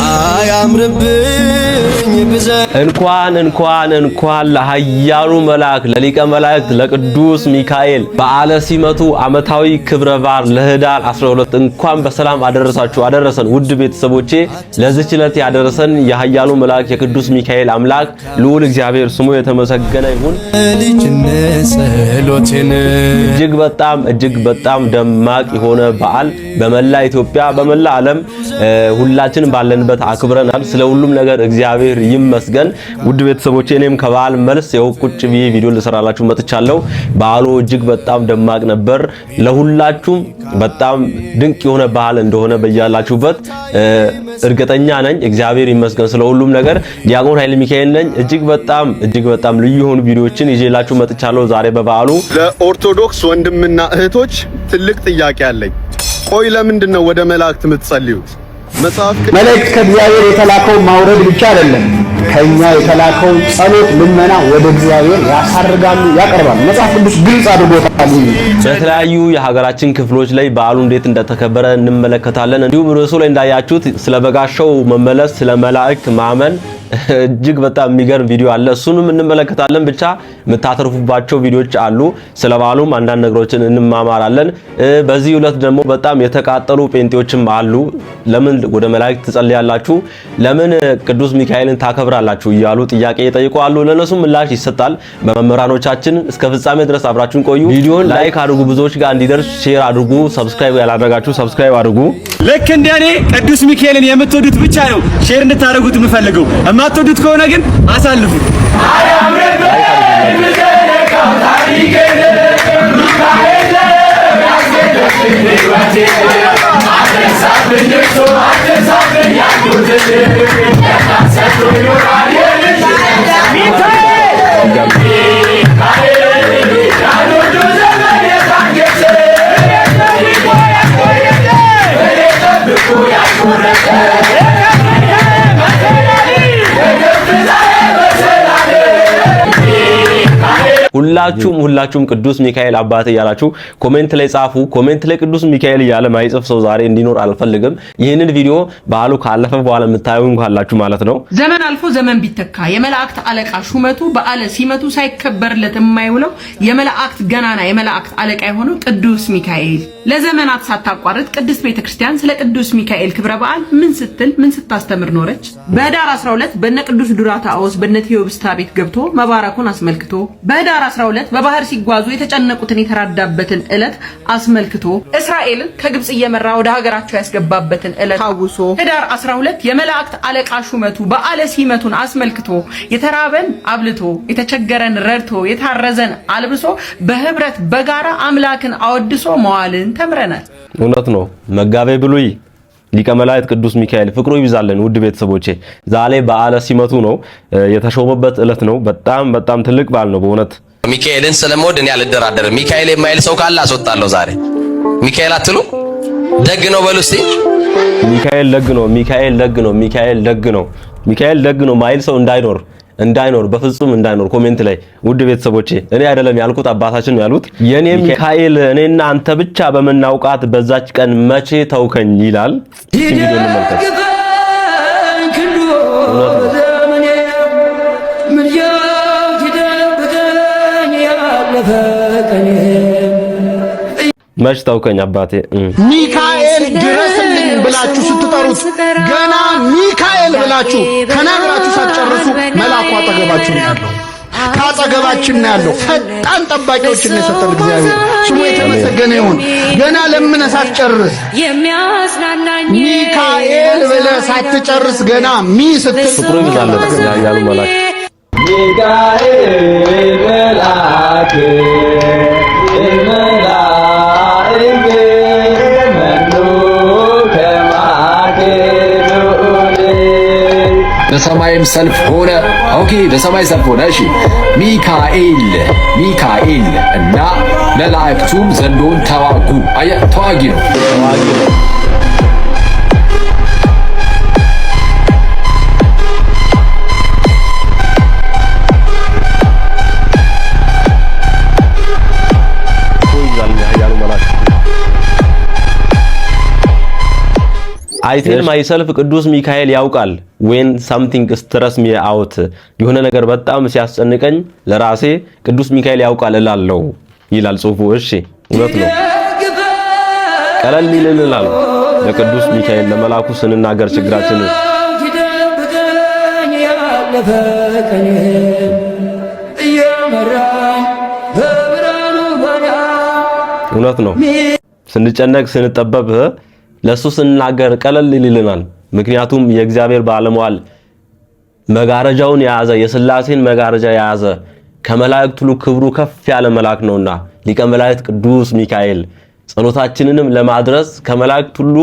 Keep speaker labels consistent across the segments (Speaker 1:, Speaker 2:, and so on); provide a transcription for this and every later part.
Speaker 1: አያምርብኝ ብዘን
Speaker 2: እንኳን ለኃያሉ መልአክ ለሊቀ መላእክት ለቅዱስ ሚካኤል በዓለ ሲመቱ ዓመታዊ ክብረ በዓል ለህዳር 12 እንኳን በሰላም አደረሰን። ውድ ቤተሰቦቼ ለዚህች ዕለት ያደረሰን የኃያሉ መልአክ የቅዱስ ሚካኤል አምላክ ልዑል እግዚአብሔር ስሙ የተመሰገነ ይሁን። እጅግ በጣም ደማቅ የሆነ በዓል በመላ ኢትዮጵያ በመላ ዓለም ሁላችን ባለንበት አክብረናል። ስለ ሁሉም ነገር እግዚአብሔር ይመስገን። ውድ ቤተሰቦቼ እኔም ከበዓል መልስ ቁጭ ብዬ ቪዲዮ ልሰራላችሁ መጥቻለሁ። በዓሉ እጅግ በጣም ደማቅ ነበር። ለሁላችሁም በጣም ድንቅ የሆነ በዓል እንደሆነ በያላችሁበት እርግጠኛ ነኝ። እግዚአብሔር ይመስገን ስለ ሁሉም ነገር። ዲያቆን ኃይለ ሚካኤል ነኝ። እጅግ በጣም ልዩ የሆኑ ቪዲዮዎችን ይዤላችሁ መጥቻለሁ ዛሬ በበዓሉ።
Speaker 3: ለኦርቶዶክስ ወንድምና እህቶች ትልቅ ጥያቄ አለኝ። ቆይ ለምንድን ነው ወደ መላእክት የምትጸልዩት?
Speaker 4: መልእክት ከእግዚአብሔር የተላከው ማውረድ ብቻ አይደለም። ከኛ የተላከው ጸሎት ልመና ወደ እግዚአብሔር ያሳርጋሉ፣ ያቀርባሉ። መጽሐፍ ቅዱስ ግልጽ አድርጎታል።
Speaker 2: በተለያዩ የሀገራችን ክፍሎች ላይ በዓሉ እንዴት እንደተከበረ እንመለከታለን። እንዲሁም ርዕሱ ላይ እንዳያችሁት ስለ በጋሻው መመለስ፣ ስለ መላእክት ማመን እጅግ በጣም የሚገርም ቪዲዮ አለ። እሱንም እንመለከታለን። ብቻ የምታተርፉባቸው ቪዲዮዎች አሉ። ስለ በዓሉም አንዳንድ ነገሮችን እንማማራለን። በዚህ ዕለት ደግሞ በጣም የተቃጠሉ ጴንጤዎችም አሉ። ለምን ወደ መላእክት ትጸልያላችሁ? ለምን ቅዱስ ሚካኤልን ታከብራላችሁ? እያሉ ጥያቄ ይጠይቃሉ። ለነሱ ምላሽ ይሰጣል በመምህራኖቻችን። እስከ ፍጻሜ ድረስ አብራችሁን ቆዩ። ቪዲዮን ላይክ አድርጉ፣ ብዙዎች ጋር እንዲደርስ ሼር አድርጉ። ሰብስክራይብ ያላደረጋችሁ ሰብስክራይብ አድርጉ።
Speaker 5: ልክ እንደኔ ቅዱስ ሚካኤልን የምትወዱት ብቻ ነው ሼር እንድታደርጉት የምፈልገው። የማትወዱት ከሆነ ግን አሳልፉት።
Speaker 2: ሁላችሁም ቅዱስ ሚካኤል አባቴ እያላችሁ ኮሜንት ላይ ጻፉ። ኮሜንት ላይ ቅዱስ ሚካኤል እያለ ማይጽፍ ሰው ዛሬ እንዲኖር አልፈልግም። ይህንን ቪዲዮ በዓሉ ካለፈ በኋላ የምታዩን ካላችሁ ማለት ነው።
Speaker 6: ዘመን አልፎ ዘመን ቢተካ የመላእክት አለቃ ሹመቱ በዓለ ሲመቱ ሳይከበርለት የማይውለው የመላእክት ገናና የመላእክት አለቃ የሆነው ቅዱስ ሚካኤል ለዘመናት ሳታቋርጥ ቅድስት ቤተክርስቲያን ስለ ቅዱስ ሚካኤል ክብረ በዓል ምን ስታስተምር ኖረች? በህዳር 12 በነ ቅዱስ ዱራታኦስ በነ ቴዎብስታ ቤት ገብቶ መባረኩን አስመልክቶ በህዳር 12 በባህር ሲጓዙ የተጨነቁትን የተራዳበትን ዕለት አስመልክቶ እስራኤልን ከግብጽ እየመራ ወደ ሀገራቸው ያስገባበትን ዕለት ታውሶ ህዳር 12 የመላእክት አለቃ ሹመቱ በዓለ ሲመቱን አስመልክቶ የተራበን አብልቶ የተቸገረን ረድቶ የታረዘን አልብሶ በህብረት በጋራ አምላክን አወድሶ መዋልን ተምረናል።
Speaker 2: እውነት ነው። መጋቤ ብሉይ ሊቀ መላእክት ቅዱስ ሚካኤል ፍቅሩ ይብዛልን። ውድ ቤተሰቦቼ ዛሬ በዓለ ሲመቱ ነው፣ የተሾመበት ዕለት ነው። በጣም ትልቅ በዓል ነው በእውነት።
Speaker 7: ሚካኤልን ስለምወድ እኔ አልደራደርም። ሚካኤል የማይል ሰው ካለ አስወጣለሁ ዛሬ። ሚካኤል አትሉ? ደግ ነው በሉ እስቲ።
Speaker 2: ሚካኤል ደግ ነው ማይል ሰው እንዳይኖር በፍጹም እንዳይኖር። ኮሜንት ላይ ውድ ቤተሰቦቼ እኔ አይደለም ያልኩት አባታችን ነው ያሉት። የኔ ሚካኤል እኔና አንተ ብቻ በመናውቃት በዛች ቀን መቼ ተውከኝ ይላል። ቪዲዮ እንመልከት። መች ተውከኝ አባቴ።
Speaker 4: ሚካኤል ድረስልኝ ብላችሁ ስትጠሩት ገና ሚካኤል ብላችሁ ተናግራችሁ ሳትጨርሱ መልአኩ አጠገባችሁ ነው ያለው። ካጠገባችን ነው ያለው። ፈጣን ጠባቂዎችን የሰጠን እግዚአብሔር ስሙ የተመሰገነ ይሁን። ገና ለምን ሳትጨርስ ሚካኤል ብለህ ሳትጨርስ ገና ስትል
Speaker 2: ፍቅሩ ይዛል ያሉ መልአክ
Speaker 1: ሚካኤል መልአክ
Speaker 8: በሰማይም ሰልፍ ሆነ። ኦኬ በሰማይ ሰልፍ ሆነ። እሺ ሚካኤል እና መላእክቱም ዘንዶን ተዋጉ። ተዋጊ ነው።
Speaker 2: አይቴል ማይሰልፍ ቅዱስ ሚካኤል ያውቃል when something stress me out የሆነ ነገር በጣም ሲያስጨንቀኝ ለራሴ ቅዱስ ሚካኤል ያውቃል እላለሁ ይላል ጽሁፉ። እሺ እውነት ነው። ቀለል ይልልናል ለቅዱስ ሚካኤል ለመላኩ ስንናገር ችግራችንን። እውነት ነው። ስንጨነቅ ስንጠበብ ለሱ ስንናገር ቀለል ይልልናል። ምክንያቱም የእግዚአብሔር ባለሟል መጋረጃውን የያዘ የሥላሴን መጋረጃ የያዘ ከመላእክት ሁሉ ክብሩ ከፍ ያለ መልአክ ነውና ሊቀ መላእክት ቅዱስ ሚካኤል ጸሎታችንንም ለማድረስ ከመላእክት ሁሉ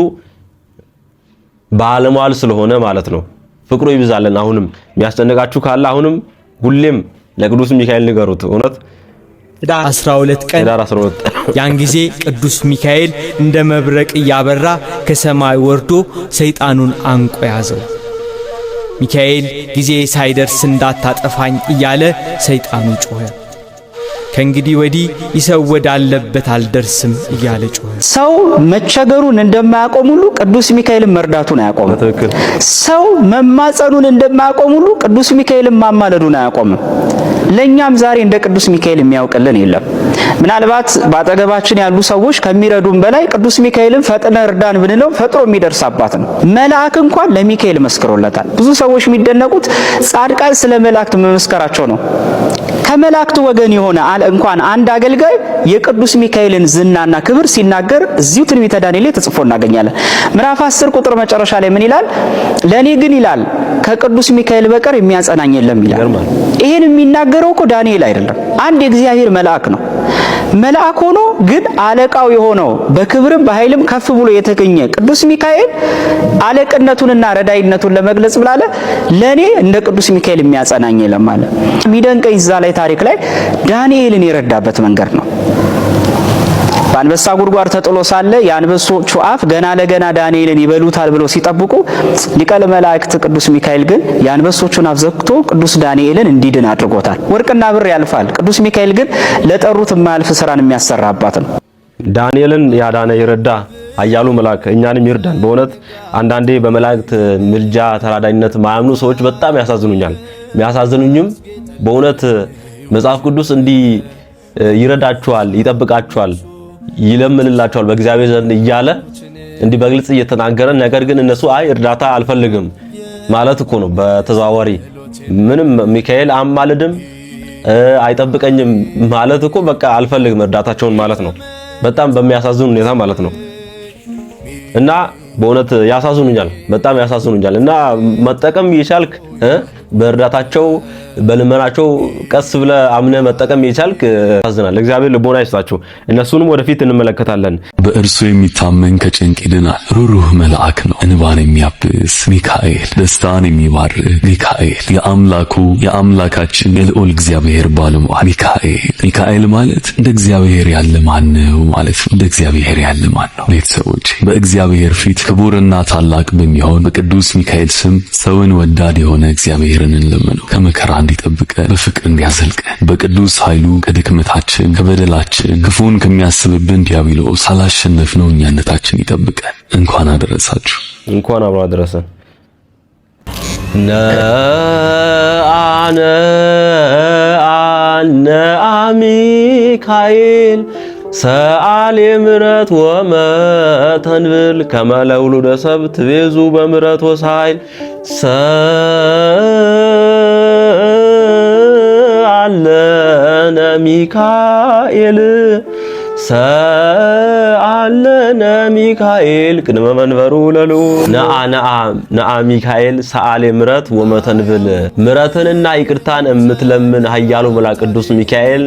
Speaker 2: ባለሟል ስለሆነ ማለት ነው። ፍቅሩ ይብዛልን። አሁንም የሚያስጨንቃችሁ ካለ አሁንም ሁሌም ለቅዱስ ሚካኤል ንገሩት። እውነት
Speaker 9: ዳር 12 ቀን ያን ጊዜ ቅዱስ ሚካኤል እንደ መብረቅ እያበራ ከሰማይ ወርዶ ሰይጣኑን አንቆ ያዘው። ሚካኤል ጊዜ ሳይደርስ እንዳታጠፋኝ እያለ ሰይጣኑ ጮኸ። ከእንግዲህ ወዲህ ይሰወድ አለበት አልደርስም እያለ ጮኸ።
Speaker 10: ሰው መቸገሩን እንደማያቆም ሁሉ ቅዱስ ሚካኤልን መርዳቱን አያቆም። ሰው መማጸኑን እንደማያቆም ሁሉ ቅዱስ ሚካኤልን ማማለዱን አያቆምም። ለኛም ዛሬ እንደ ቅዱስ ሚካኤል የሚያውቅልን የለም። ምናልባት ባጠገባችን ያሉ ሰዎች ከሚረዱን በላይ ቅዱስ ሚካኤልን ፈጥነ እርዳን ብንለው ፈጥሮ የሚደርስ አባት ነው። መልአክ እንኳን ለሚካኤል መስክሮለታል። ብዙ ሰዎች የሚደነቁት ጻድቃን ስለ መላእክት መመስከራቸው ነው። ከመላእክቱ ወገን የሆነ እንኳን አንድ አገልጋይ የቅዱስ ሚካኤልን ዝናና ክብር ሲናገር እዚሁ ትንቢተ ዳንኤል ላይ ተጽፎ እናገኛለን። ምዕራፍ 10 ቁጥር መጨረሻ ላይ ምን ይላል? ለኔ ግን ይላል ከቅዱስ ሚካኤል በቀር የሚያጸናኝ የለም ይላል። ይሄን የሚናገረው እኮ ዳንኤል አይደለም፣ አንድ የእግዚአብሔር መልአክ ነው። መልአክ ሆኖ ግን አለቃው የሆነው በክብርም በኃይልም ከፍ ብሎ የተገኘ ቅዱስ ሚካኤል አለቅነቱንና ረዳይነቱን ለመግለጽ ብላለ ለኔ እንደ ቅዱስ ሚካኤል የሚያጸናኝ የለም ማለት። የሚደንቀኝ እዛ ላይ ታሪክ ላይ ዳንኤልን የረዳበት መንገድ ነው። በአንበሳ ጉድጓድ ተጥሎ ሳለ የአንበሶቹ አፍ ገና ለገና ዳንኤልን ይበሉታል ብለው ሲጠብቁ ሊቀ መላእክት ቅዱስ ሚካኤል ግን የአንበሶቹን አፍ ዘግቶ ቅዱስ ዳንኤልን እንዲድን አድርጎታል። ወርቅና ብር ያልፋል፣ ቅዱስ ሚካኤል ግን ለጠሩት የማያልፍ ስራን የሚያሰራባት ነው።
Speaker 2: ዳንኤልን ያዳነ ይረዳ አያሉ መልአክ እኛንም ይርዳን። በእውነት አንዳንዴ በመላእክት ምልጃ ተራዳይነት ማያምኑ ሰዎች በጣም ያሳዝኑኛል። የሚያሳዝኑኝም በእውነት መጽሐፍ ቅዱስ እንዲህ ይረዳችኋል፣ ይጠብቃችኋል፣ ይለምንላችኋል በእግዚአብሔር ዘንድ እያለ እንዲህ በግልጽ እየተናገረ ነገር ግን እነሱ አይ እርዳታ አልፈልግም ማለት እኮ ነው። በተዛዋሪ ምንም ሚካኤል አማልድም አይጠብቀኝም ማለት እኮ በቃ አልፈልግም እርዳታቸውን ማለት ነው። በጣም በሚያሳዝን ሁኔታ ማለት ነው። እና በእውነት ያሳዝኑኛል፣ በጣም ያሳዝኑኛል። እና መጠቀም የቻልክ በእርዳታቸው በልመናቸው ቀስ ብለ አምነ መጠቀም የቻልክ ያሳዝናል። እግዚአብሔር ልቦና ይስጣቸው። እነሱንም ወደፊት እንመለከታለን።
Speaker 11: በእርሱ የሚታመን ከጭንቅ ይድናል። ሩሩህ መልአክ ነው፣ እንባን የሚያብስ ሚካኤል፣ ደስታን የሚባርክ ሚካኤል፣ የአምላካችን የልዑል እግዚአብሔር ባለሟል ሚካኤል። ሚካኤል ማለት እንደ እግዚአብሔር ያለ ማን ነው ማለት ነው። እንደ እግዚአብሔር ያለ ማን ነው? ቤተሰቦች በእግዚአብሔር ፊት ክቡርና ታላቅ በሚሆን በቅዱስ ሚካኤል ስም ሰውን ወዳድ የሆነ እግዚአብሔርን እንለምነው ከመከራ እንዲጠብቀን በፍቅር እንዲያዘልቀን በቅዱስ ኃይሉ ከድክመታችን ከበደላችን ክፉን ከሚያስብብን ዲያብሎስ ሳላሸነፍነው እኛነታችን ይጠብቀን። እንኳን አደረሳችሁ።
Speaker 2: እንኳን አብሮ አደረሰን። ነአ ሚካኤል ሰአሌ ምሕረት ወመተንብል ከመለውሉደ ሰብእ ትቤዙ በምሕረት ወሳይል ሰአለነ ሚካኤል ሰአለነ ሚካኤል ቅድመ መንበሩ ለልዑል ነአ ሚካኤል ሰአሌ ምሕረት ወመተንብል ምሕረትንና ይቅርታን የምትለምን ኃያሉ መልአክ ቅዱስ ሚካኤል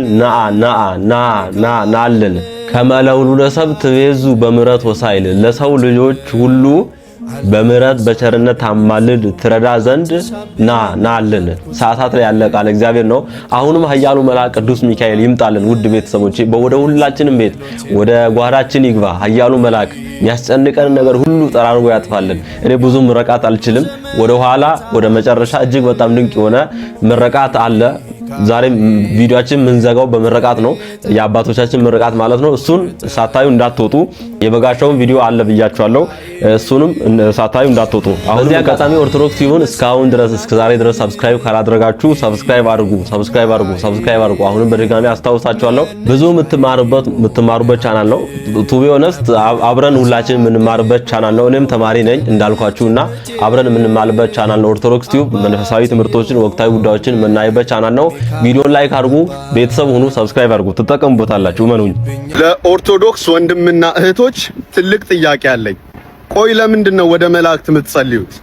Speaker 2: ናልን ከመለውሉደ ሰብእ ትቤዙ በምሕረት ወሳይል ለሰው ልጆች ሁሉ በምሕረት በቸርነት ታማልድ ትረዳ ዘንድ ናልን። ሰዓታት ላይ ያለ ቃል እግዚአብሔር ነው። አሁንም ኃያሉ መልአክ ቅዱስ ሚካኤል ይምጣልን። ውድ ቤተሰቦቼ ወደ ሁላችንም ቤት ወደ ጓዳችን ይግባ። ኃያሉ መልአክ የሚያስጨንቀን ነገር ሁሉ ጠራርጎ ያጥፋልን። እኔ ብዙ ምረቃት አልችልም። ወደ ኋላ ወደ መጨረሻ እጅግ በጣም ድንቅ የሆነ ምረቃት አለ። ዛሬ ቪዲዮአችን ምንዘጋው በምርቃት ነው፣ የአባቶቻችን ምርቃት ማለት ነው። እሱን ሳታዩ እንዳትወጡ። የበጋሻውን ቪዲዮ አለ ብያችኋለሁ፣ እሱንም ሳታዩ እንዳትወጡ። አሁን እዚህ አጋጣሚ ኦርቶዶክስ ቲዩብን እስካሁን ድረስ እስከ ዛሬ ድረስ ሰብስክራይብ ካላደረጋችሁ ሰብስክራይብ አድርጉ። አሁንም በድጋሚ አስታውሳችኋለሁ። ብዙ የምትማሩበት ቻናል ነው። ቱ ቢ ኦነስት አብረን ሁላችን የምንማርበት ቻናል ነው። እኔም ተማሪ ነኝ እንዳልኳችሁና አብረን የምንማርበት ቻናል ነው። ኦርቶዶክስ ቲዩብ መንፈሳዊ ትምህርቶችን፣ ወቅታዊ ጉዳዮችን የምናይበት ቻናል ነው። ቪዲዮን ላይክ አድርጉ፣ ቤተሰብ ሁኑ፣ ሰብስክራይብ አድርጉ። ትጠቀሙበታላችሁ፣ እመኑኝ።
Speaker 3: ለኦርቶዶክስ ወንድምና እህቶች ትልቅ ጥያቄ አለኝ። ቆይ ለምንድን ነው ወደ መላእክት የምትጸልዩት?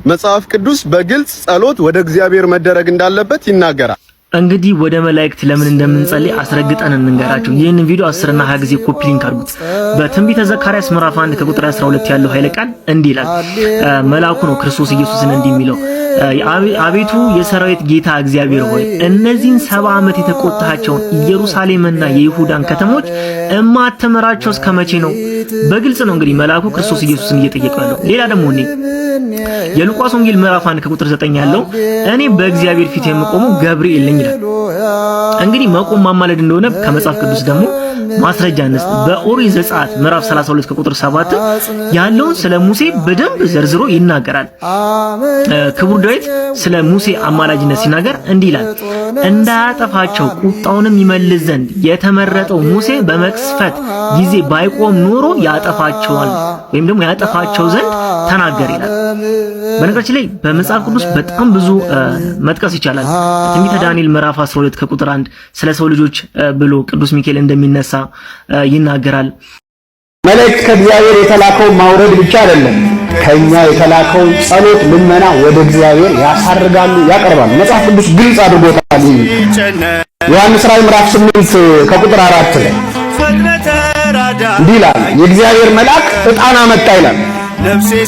Speaker 3: መጽሐፍ ቅዱስ በግልጽ ጸሎት ወደ እግዚአብሔር መደረግ እንዳለበት ይናገራል።
Speaker 12: እንግዲህ ወደ መላእክት ለምን እንደምንጸልይ አስረግጠን እንንገራችሁ። ይህንን ቪዲዮ 10 እና 20 ጊዜ ኮፒ ሊንክ አድርጉት። በትንቢተ ዘካርያስ ምዕራፍ 1 ከቁጥር 12 ያለው ኃይለ ቃል እንዲህ ይላል። መልአኩ ነው ክርስቶስ ኢየሱስን እንዲህ የሚለው፣ አቤቱ የሰራዊት ጌታ እግዚአብሔር ሆይ እነዚህን 70 ዓመት የተቆጣሃቸውን ኢየሩሳሌምና የይሁዳን ከተሞች እማትምራቸው እስከ መቼ ነው? በግልጽ ነው እንግዲህ መልአኩ ክርስቶስ ኢየሱስን እየጠየቀ ያለው። ሌላ ደግሞ የሉቃስ ወንጌል ምዕራፍ 1 ከቁጥር 9 ያለው እኔ በእግዚአብሔር ፊት የምቆመው ገብርኤል ነኝ ይላል። እንግዲህ መቆም ማማለድ እንደሆነ ከመጽሐፍ ቅዱስ ደግሞ ማስረጃ እንስጥ። በኦሪት ዘጸአት ምዕራፍ 32 ከቁጥር 7 ያለውን ስለ ሙሴ በደንብ ዘርዝሮ ይናገራል። ክቡር ዳዊት ስለ ሙሴ አማላጅነት ሲናገር እንዲህ ይላል፣ እንዳያጠፋቸው ቁጣውንም ይመልስ ዘንድ የተመረጠው ሙሴ በመቅሰፍት ጊዜ ባይቆም ኖሮ ያጠፋቸዋል ወይም ደግሞ ያጠፋቸው ዘንድ ተናገር ይላል። በነገራችን ላይ በመጽሐፍ ቅዱስ በጣም ብዙ መጥቀስ ይቻላል። ትንቢተ ዳንኤል ምዕራፍ 12 ከቁጥር 1 ስለ ሰው ልጆች ብሎ ቅዱስ ሚካኤል እንደሚነሳ ይናገራል።
Speaker 4: መልእክት ከእግዚአብሔር የተላከው ማውረድ ብቻ አይደለም፣ ከኛ የተላከው ጸሎት፣ ልመና ወደ እግዚአብሔር ያሳርጋሉ፣ ያቀርባሉ። መጽሐፍ ቅዱስ ግልጽ አድርጎታል። ዮሐንስ ራዕይ ምዕራፍ 8 ከቁጥር 4 ላይ እንዲህ ይላል፣ የእግዚአብሔር መልአክ ዕጣን አመጣ ይላል፣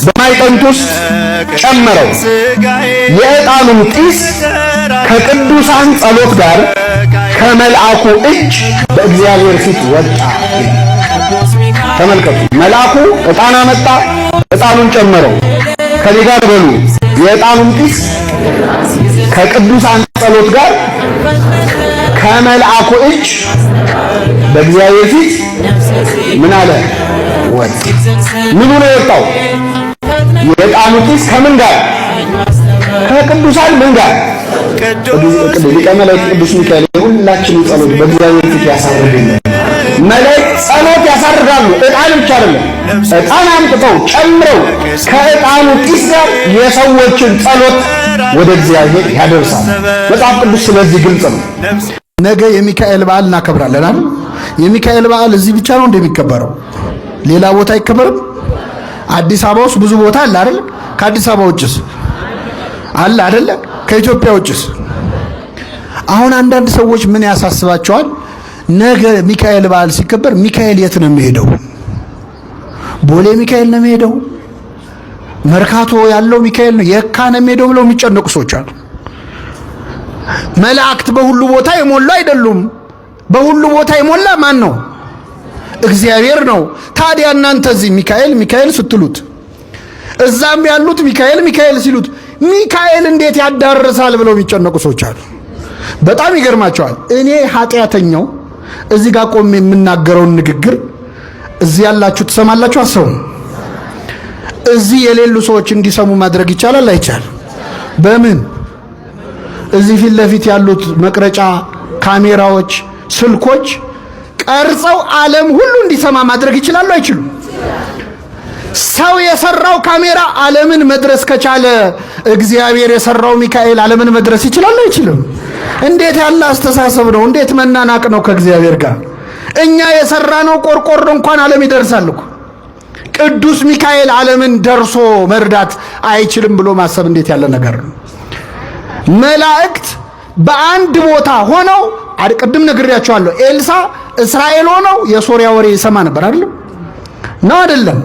Speaker 4: በማይጠንት ውስጥ ጨመረው፣ የዕጣኑም ጢስ ከቅዱሳን ጸሎት ጋር ከመልአኩ እጅ በእግዚአብሔር ፊት ወጣ። ተመልከቱ፣ መልአኩ ዕጣን አመጣ፣ ዕጣኑን ጨመረው። ከኔ ጋር በሉ፣ የዕጣኑም ጢስ ከቅዱሳን ጸሎት ጋር ከመልአኩ እጅ በእግዚአብሔር ፊት ምን አለ? ወጣ። ምኑ ነው የወጣው? የዕጣኑ ጢስ ከምን ጋር? ከቅዱሳን ምን ጋር? ሊቀ መላእክት ቅዱስ ሚካኤል ሁላችንም ጸሎት በእግዚአብሔር ፊት ያሳርጋሉ። መላእክት ጸሎት ያሳርጋሉ። ዕጣን ብቻ አይደለም፣ ዕጣን አምጥተው ጨምረው ከዕጣኑ ጢስ ጋር የሰዎችን ጸሎት ወደ እግዚአብሔር ያደርሳል። መጽሐፍ ቅዱስ ስለዚህ ግልጽ ነው። ነገ የሚካኤል በዓል እናከብራለን አይደል? የሚካኤል በዓል እዚህ ብቻ ነው እንደሚከበረው? ሌላ ቦታ አይከበርም? አዲስ አበባ ውስጥ ብዙ ቦታ አለ አይደል? ከአዲስ አበባ ውጭስ አለ አይደል? ከኢትዮጵያ ውጭስ? አሁን አንዳንድ ሰዎች ምን ያሳስባቸዋል? ነገ ሚካኤል በዓል ሲከበር ሚካኤል የት ነው የሚሄደው? ቦሌ ሚካኤል ነው የሚሄደው? መርካቶ ያለው ሚካኤል ነው የካ ነው የሚሄደው ብለው የሚጨነቁ ሰዎች አሉ። መላእክት በሁሉ ቦታ የሞሉ አይደሉም። በሁሉ ቦታ የሞላ ማን ነው? እግዚአብሔር ነው። ታዲያ እናንተ እዚህ ሚካኤል ሚካኤል ስትሉት እዛም ያሉት ሚካኤል ሚካኤል ሲሉት ሚካኤል እንዴት ያዳርሳል ብለው የሚጨነቁ ሰዎች አሉ። በጣም ይገርማቸዋል። እኔ ኃጢአተኛው እዚህ ጋር ቆሜ የምናገረውን ንግግር እዚህ ያላችሁ ትሰማላችሁ? አሰሙ። እዚህ የሌሉ ሰዎች እንዲሰሙ ማድረግ ይቻላል አይቻልም? በምን? እዚህ ፊት ለፊት ያሉት መቅረጫ ካሜራዎች፣ ስልኮች ቀርጸው ዓለም ሁሉ እንዲሰማ ማድረግ ይችላሉ አይችሉም? ሰው የሰራው ካሜራ ዓለምን መድረስ ከቻለ እግዚአብሔር የሰራው ሚካኤል ዓለምን መድረስ ይችላል አይችልም? እንዴት ያለ አስተሳሰብ ነው! እንዴት መናናቅ ነው ከእግዚአብሔር ጋር! እኛ የሰራነው ቆርቆሮ እንኳን ዓለም ይደርሳል እኮ። ቅዱስ ሚካኤል ዓለምን ደርሶ መርዳት አይችልም ብሎ ማሰብ እንዴት ያለ ነገር ነው! መላእክት በአንድ ቦታ ሆነው ቅድም ነግሬያቸዋለሁ። ኤልሳ እስራኤል ሆነው የሶሪያ ወሬ ይሰማ ነበር አይደለም? ነው አይደለም?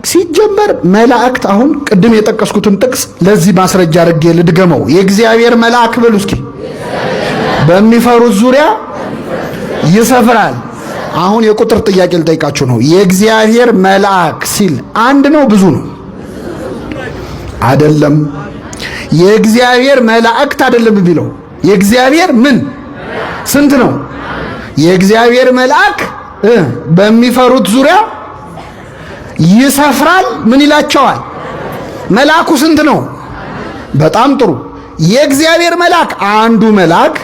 Speaker 4: ሲጀመር መላእክት አሁን ቅድም የጠቀስኩትን ጥቅስ ለዚህ ማስረጃ አድርጌ ልድገመው። የእግዚአብሔር መልአክ በሉ እስኪ በሚፈሩት ዙሪያ ይሰፍራል። አሁን የቁጥር ጥያቄ ልጠይቃችሁ ነው። የእግዚአብሔር መልአክ ሲል አንድ ነው ብዙ ነው? አይደለም። የእግዚአብሔር መላእክት አይደለም ቢለው የእግዚአብሔር ምን ስንት ነው? የእግዚአብሔር መልአክ በሚፈሩት ዙሪያ ይሰፍራል። ምን ይላቸዋል? መልአኩ ስንት ነው? በጣም ጥሩ። የእግዚአብሔር መልአክ አንዱ መልአክ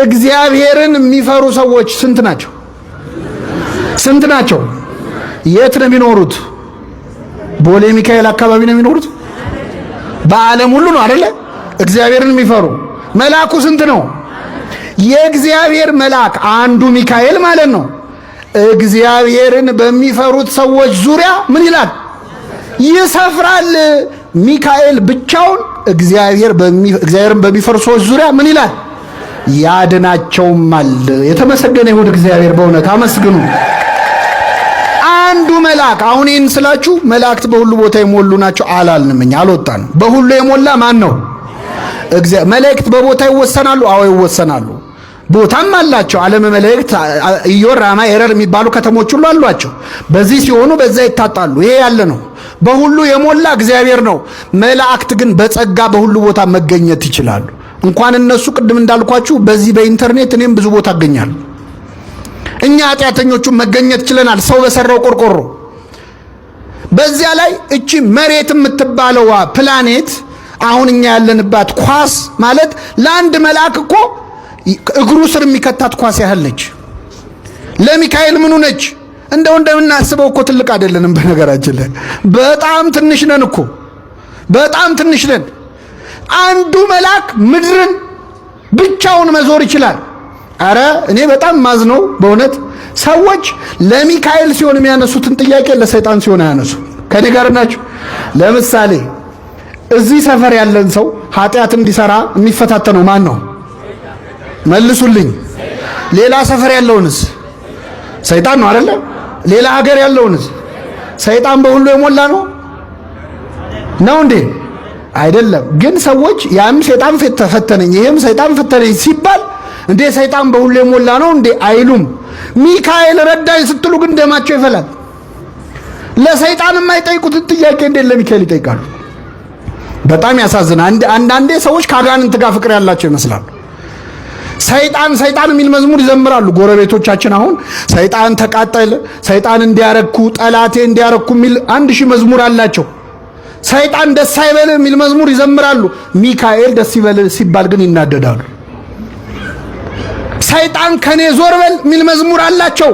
Speaker 4: እግዚአብሔርን የሚፈሩ ሰዎች ስንት ናቸው? ስንት ናቸው? የት ነው የሚኖሩት? ቦሌ ሚካኤል አካባቢ ነው የሚኖሩት? በዓለም ሁሉ ነው አይደለ? እግዚአብሔርን የሚፈሩ መልአኩ ስንት ነው? የእግዚአብሔር መልአክ አንዱ ሚካኤል ማለት ነው። እግዚአብሔርን በሚፈሩት ሰዎች ዙሪያ ምን ይላል? ይሰፍራል። ሚካኤል ብቻውን እግዚአብሔርን በሚፈሩ ሰዎች ዙሪያ ምን ይላል? ያድናቸውማል። የተመሰገነ ይሁን እግዚአብሔር። በእውነት አመስግኑ። አንዱ መልአክ። አሁን ይህን ስላችሁ መላእክት በሁሉ ቦታ የሞሉ ናቸው አላልንም፣ እኛ አልወጣንም። በሁሉ የሞላ ማን ነው? መላእክት በቦታ ይወሰናሉ? አዎ ይወሰናሉ። ቦታም አላቸው። ዓለም መላእክት ኢዮር፣ ራማ፣ ኤረር የሚባሉ ከተሞች ሁሉ አሏቸው። በዚህ ሲሆኑ በዛ ይታጣሉ። ይሄ ያለ ነው። በሁሉ የሞላ እግዚአብሔር ነው። መላእክት ግን በጸጋ በሁሉ ቦታ መገኘት ይችላሉ። እንኳን እነሱ ቅድም እንዳልኳችሁ በዚህ በኢንተርኔት እኔም ብዙ ቦታ አገኛለሁ። እኛ ኃጢአተኞቹ መገኘት ችለናል። ሰው በሰራው ቆርቆሮ። በዚያ ላይ እቺ መሬት የምትባለው ፕላኔት አሁን እኛ ያለንባት ኳስ ማለት ለአንድ መልአክ እኮ እግሩ ስር የሚከታት ኳስ ያህለች። ለሚካኤል ምኑ ነች? እንደምናስበው እኮ ትልቅ አይደለንም። በነገራችን ላይ በጣም ትንሽ ነን እኮ፣ በጣም ትንሽ ነን። አንዱ መልአክ ምድርን ብቻውን መዞር ይችላል። አረ እኔ በጣም ማዝነው በእውነት ሰዎች ለሚካኤል ሲሆን የሚያነሱትን ጥያቄ ለሰይጣን ሲሆን አያነሱ። ከኔ ጋር ናችሁ? ለምሳሌ እዚህ ሰፈር ያለን ሰው ኃጢአት እንዲሰራ የሚፈታተነው ማን ነው? መልሱልኝ። ሌላ ሰፈር ያለውንስ? ሰይጣን ነው አይደለ? ሌላ ሀገር ያለውንስ? ሰይጣን በሁሉ የሞላ ነው እንዴ? አይደለም። ግን ሰዎች ያም ሰይጣን ፈተነኝ ይሄም ሰይጣን ፈተነኝ ሲባል እንዴ ሰይጣን በሁሉ የሞላ ነው እንዴ አይሉም። ሚካኤል ረዳኝ ስትሉ ግን ደማቸው ይፈላል። ለሰይጣን የማይጠይቁትን ጥያቄ እንዴት ለሚካኤል ይጠይቃሉ? በጣም ያሳዝናል። አንዳንዴ ሰዎች ከአጋንንት ጋር ፍቅር ያላቸው ይመስላሉ። ሰይጣን የሚል መዝሙር ይዘምራሉ ጎረቤቶቻችን። አሁን ሰይጣን ተቃጠለ፣ ሰይጣን እንዲያረኩ፣ ጠላቴ እንዲያረኩ የሚል 1000 መዝሙር አላቸው። ሰይጣን ደስ አይበል የሚል መዝሙር ይዘምራሉ። ሚካኤል ደስ ይበል ሲባል ግን ይናደዳሉ። ሰይጣን ከኔ ዞር በል የሚል መዝሙር አላቸው።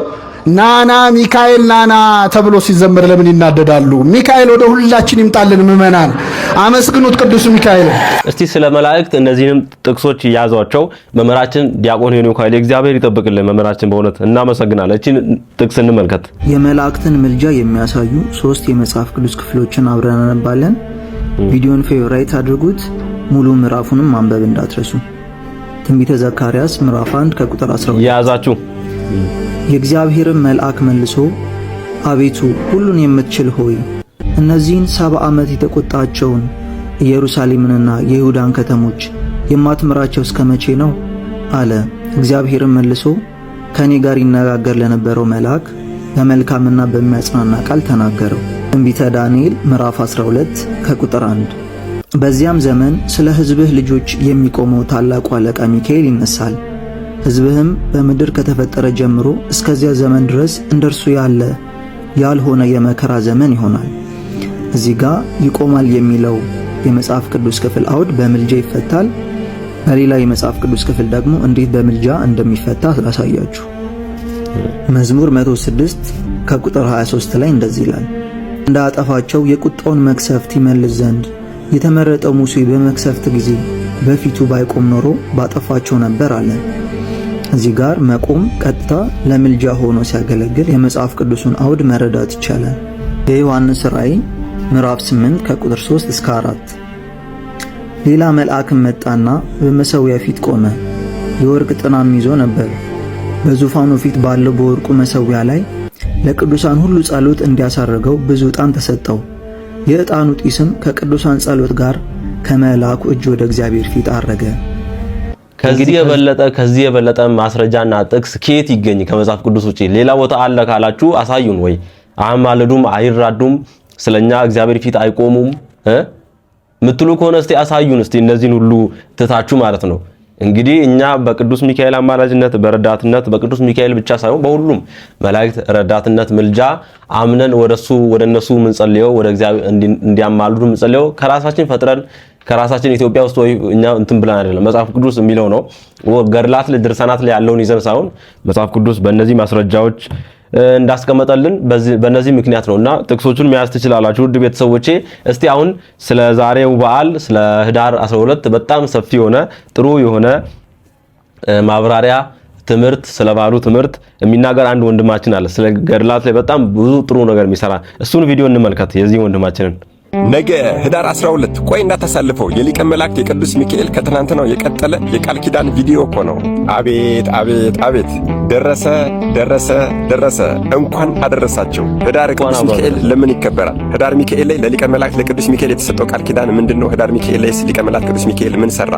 Speaker 4: ናና ሚካኤል ናና ተብሎ ሲዘመር ለምን ይናደዳሉ? ሚካኤል ወደ ሁላችን ይምጣልን። ምእመናን አመስግኑት ቅዱስ ሚካኤል።
Speaker 2: እስቲ ስለ መላእክት እነዚህንም ጥቅሶች ያዟቸው። መምህራችን ዲያቆን ሄኖክ ኃይሌ እግዚአብሔር ይጠብቅልን። መምህራችን በእውነት እናመሰግናለን። እቺን ጥቅስ እንመልከት።
Speaker 13: የመላእክትን ምልጃ የሚያሳዩ 3 የመጽሐፍ ቅዱስ ክፍሎችን አብረን እናነባለን። ቪዲዮን ፌቨራይት አድርጉት። ሙሉ ምዕራፉንም ማንበብ እንዳትረሱ። ትንቢተ ዘካርያስ ምዕራፍ 1 ከቁጥር 12 ያዛችሁ። የእግዚአብሔርን መልአክ መልሶ አቤቱ ሁሉን የምትችል ሆይ እነዚህን 70 ዓመት የተቆጣቸውን ኢየሩሳሌምንና የይሁዳን ከተሞች የማትምራቸው እስከ መቼ ነው አለ። እግዚአብሔርን መልሶ ከኔ ጋር ይነጋገር ለነበረው መልአክ በመልካምና በሚያጽናና ቃል ተናገረው። ትንቢተ ዳንኤል ምዕራፍ 12 ከቁጥር 1 በዚያም ዘመን ስለ ሕዝብህ ልጆች የሚቆመው ታላቁ አለቃ ሚካኤል ይነሳል። ሕዝብህም በምድር ከተፈጠረ ጀምሮ እስከዚያ ዘመን ድረስ እንደርሱ ያልሆነ የመከራ ዘመን ይሆናል። እዚህ ጋር ይቆማል የሚለው የመጽሐፍ ቅዱስ ክፍል አውድ በምልጃ ይፈታል። በሌላ የመጽሐፍ ቅዱስ ክፍል ደግሞ እንዴት በምልጃ እንደሚፈታ ላሳያችሁ። መዝሙር 106 ከቁጥር 23 ላይ እንደዚህ ይላል፣ እንዳጠፋቸው የቁጣውን መክሰፍት ይመልስ ዘንድ የተመረጠው ሙሴ በመክሰፍት ጊዜ በፊቱ ባይቆም ኖሮ ባጠፋቸው ነበር አለ። እዚህ ጋር መቆም ቀጥታ ለምልጃ ሆኖ ሲያገለግል የመጽሐፍ ቅዱስን አውድ መረዳት ይቻላል። የዮሐንስ ራእይ ምዕራፍ 8 ከቁጥር 3 እስከ 4 ሌላ መልአክም መጣና በመሠዊያው ፊት ቆመ። የወርቅ ጥናም ይዞ ነበር። በዙፋኑ ፊት ባለው በወርቁ መሠዊያ ላይ ለቅዱሳን ሁሉ ጸሎት እንዲያሳርገው ብዙ ዕጣን ተሰጠው። የዕጣኑ ጢስም ከቅዱሳን ጸሎት ጋር ከመልአኩ እጅ ወደ እግዚአብሔር ፊት አረገ።
Speaker 2: ከዚህ የበለጠ ማስረጃና ጥቅስ ከየት ይገኝ? ከመጽሐፍ ቅዱስ ውጪ ሌላ ቦታ አለ ካላችሁ አሳዩን። ወይ አማልዱም አይራዱም፣ ስለኛ እግዚአብሔር ፊት አይቆሙም ምትሉ ከሆነ እስቲ አሳዩን። እስቲ እነዚህን ሁሉ ትታችሁ ማለት ነው እንግዲህ እኛ በቅዱስ ሚካኤል አማላጅነት በረዳትነት በቅዱስ ሚካኤል ብቻ ሳይሆን በሁሉም መላእክት ረዳትነት ምልጃ አምነን ወደነሱ ምንጸልየው ወደ እግዚአብሔር እንዲያማልዱ ምንጸልየው ከራሳችን ፈጥረን ከራሳችን ኢትዮጵያ ውስጥ ወይ እኛ እንትን ብለን አይደለም። መጽሐፍ ቅዱስ የሚለው ነው ገድላት ላይ ድርሳናት ላይ ያለውን ይዘን ሳይሆን መጽሐፍ ቅዱስ በእነዚህ ማስረጃዎች እንዳስቀመጠልን በእነዚህ ምክንያት ነውና ጥቅሶቹን መያዝ ትችላላችሁ ውድ ቤተሰቦቼ። እስቲ አሁን ስለ ዛሬው በዓል ስለ ህዳር 12 በጣም ሰፊ የሆነ ጥሩ የሆነ ማብራሪያ ትምህርት ስለ በዓሉ ትምህርት የሚናገር አንድ ወንድማችን አለ። ስለ ገድላት ላይ በጣም ብዙ ጥሩ ነገር የሚሰራ እሱን ቪዲዮ እንመልከት የዚህ ወንድማችንን።
Speaker 14: ነገ ህዳር 12 ቆይ እንዳታሳልፈው የሊቀ መላእክት የቅዱስ ሚካኤል ከትናንትናው የቀጠለ የቃል ኪዳን ቪዲዮ እኮ ነው። አቤት አቤት አቤት! ደረሰ። እንኳን አደረሳቸው። ህዳር ቅዱስ ሚካኤል ለምን ይከበራል? ህዳር ሚካኤል ላይ ለሊቀ መላእክት ለቅዱስ ሚካኤል የተሰጠው ቃል ኪዳን ምንድነው? ህዳር ሚካኤል ላይ ሊቀ መላእክት ቅዱስ ሚካኤል ምን ሰራ?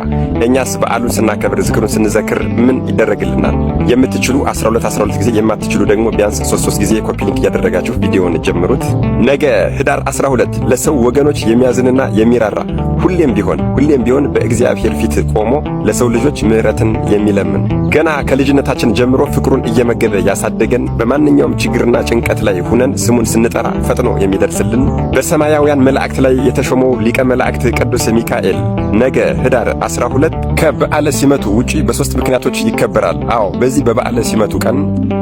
Speaker 14: እኛስ በዓሉን ስናከብር ዝክሩን ስንዘክር ምን ይደረግልናል? የምትችሉ 12 ጊዜ የማትችሉ ደግሞ ቢያንስ 3 ጊዜ ኮፒ ሊንክ እያደረጋችሁ ቪዲዮውን ጀምሩት። ነገ ህዳር 12 ለሰው ወገኖች የሚያዝንና የሚራራ ሁሌም ቢሆን በእግዚአብሔር ፊት ቆሞ ለሰው ልጆች ምሕረትን የሚለምን ገና ከልጅነታችን ጀምሮ ፍቅሩን እየመገበ ያሳደገን በማንኛውም ችግርና ጭንቀት ላይ ሁነን ስሙን ስንጠራ ፈጥኖ የሚደርስልን በሰማያውያን መላእክት ላይ የተሾመው ሊቀ መላእክት ቅዱስ ሚካኤል ነገ ህዳር 12 ከበዓለ ሲመቱ ውጪ በ3 ምክንያቶች ይከበራል። አዎ በዚህ በበዓለ ሲመቱ ቀን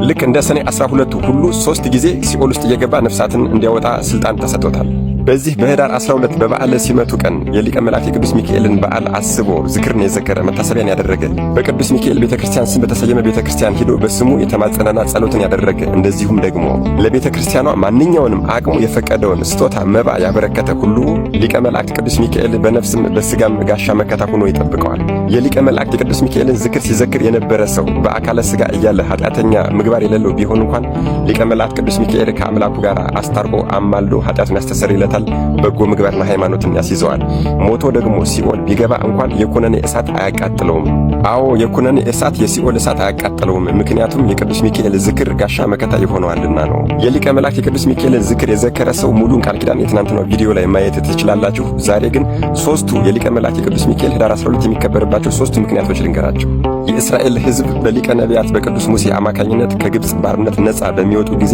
Speaker 14: ልክ እንደ ሰኔ 12 ሁሉ 3 ጊዜ ሲኦል ውስጥ እየገባ ነፍሳትን እንዲያወጣ ስልጣን ተሰጥቶታል። በዚህ በህዳር 12 በበዓለ ሲመቱ ቀን የሊቀ መላእክት የቅዱስ ሚካኤልን በዓል አስቦ ዝክርን የዘከረ መታሰቢያን ያደረገ በቅዱስ ሚካኤል ቤተክርስቲያን ስም በተሰየመ ቤተክርስቲያን ሄዶ በስሙ የተማጸነና ጸሎትን ያደረገ እንደዚሁም ደግሞ ለቤተክርስቲያኗ ማንኛውንም አቅሙ የፈቀደውን ስጦታ መባ ያበረከተ ሁሉ ሊቀ መላእክት ቅዱስ ሚካኤል በነፍስም በስጋም ጋሻ መከታ ሆኖ ይጠብቀዋል። የሊቀ መላእክት የቅዱስ ሚካኤልን ዝክር ሲዘክር የነበረ ሰው በአካለ ስጋ እያለ ኃጢአተኛ ምግባር የሌለው ቢሆን እንኳን ሊቀ መላእክት ቅዱስ ሚካኤል ከአምላኩ ጋር አስታርቆ አማልዶ ኃጢአቱን ያስተሰርይለታል። በጎ ምግባርና ሃይማኖትን ያስይዘዋል። ሞቶ ደግሞ ሲኦል ቢገባ እንኳን የኩነኔ እሳት አያቃጥለውም። አዎ የኩነኔ እሳት የሲኦል እሳት አያቃጥለውም። ምክንያቱም የቅዱስ ሚካኤል ዝክር ጋሻ መከታ ይሆነዋልና ነው። የሊቀ መላእክት የቅዱስ ሚካኤልን ዝክር የዘከረ ሰው ሙሉን ቃል ኪዳን የትናንትናው ቪዲዮ ላይ ማየት ትችላላችሁ። ዛሬ ግን 3ቱ የሊቀ መላእክት የቅዱስ ሚካኤል ህዳር 12 የሚከበርባቸው 3 ምክንያቶች ልንገራችሁ። የእስራኤል ሕዝብ በሊቀ ነቢያት በቅዱስ ሙሴ አማካኝነት ከግብጽ ባርነት ነፃ በሚወጡ ጊዜ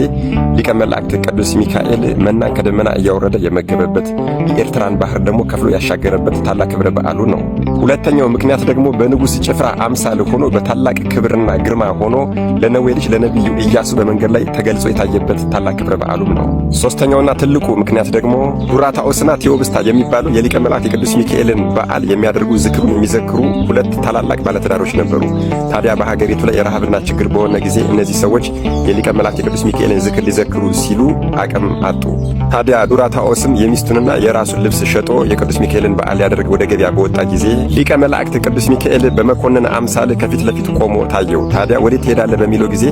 Speaker 14: ሊቀ መላእክት ቅዱስ ሚካኤል መናን ከደመና እያወረደ የመገበበት የኤርትራን ባህር ደግሞ ከፍሎ ያሻገረበት ታላቅ ክብረ በዓሉ ነው። ሁለተኛው ምክንያት ደግሞ በንጉሥ ጭፍራ አምሳል ሆኖ በታላቅ ክብርና ግርማ ሆኖ ለነዌ ልጅ ለነቢዩ ኢያሱ በመንገድ ላይ ተገልጾ የታየበት ታላቅ ክብረ በዓሉም ነው። ሶስተኛውና ትልቁ ምክንያት ደግሞ ዱራታኦስና ቴዎብስታ የሚባሉ የሊቀ መላእክት የቅዱስ ሚካኤልን በዓል የሚያደርጉ ዝክሩን የሚዘክሩ 2 ታላላቅ ባለትዳሮች ነበሩ። ታዲያ በሀገሪቱ ላይ ረሃብና ችግር በሆነ ጊዜ እነዚህ ሰዎች የሊቀ መላእክት የቅዱስ ሚካኤልን ዝክር ሊዘክሩ ሲሉ አቅም አጡ። ታዲያ ዱራታኦስም የሚስቱንና የራሱን ልብስ ሸጦ የቅዱስ ሚካኤልን በዓል ሊያደርግ ወደ ገበያ በወጣ ጊዜ ሊቀ መላእክት ቅዱስ ሚካኤል በመኮንን አምሳል ከፊት ለፊት ቆሞ ታየው። ታዲያ ወዴት ትሄዳለህ በሚለው ጊዜ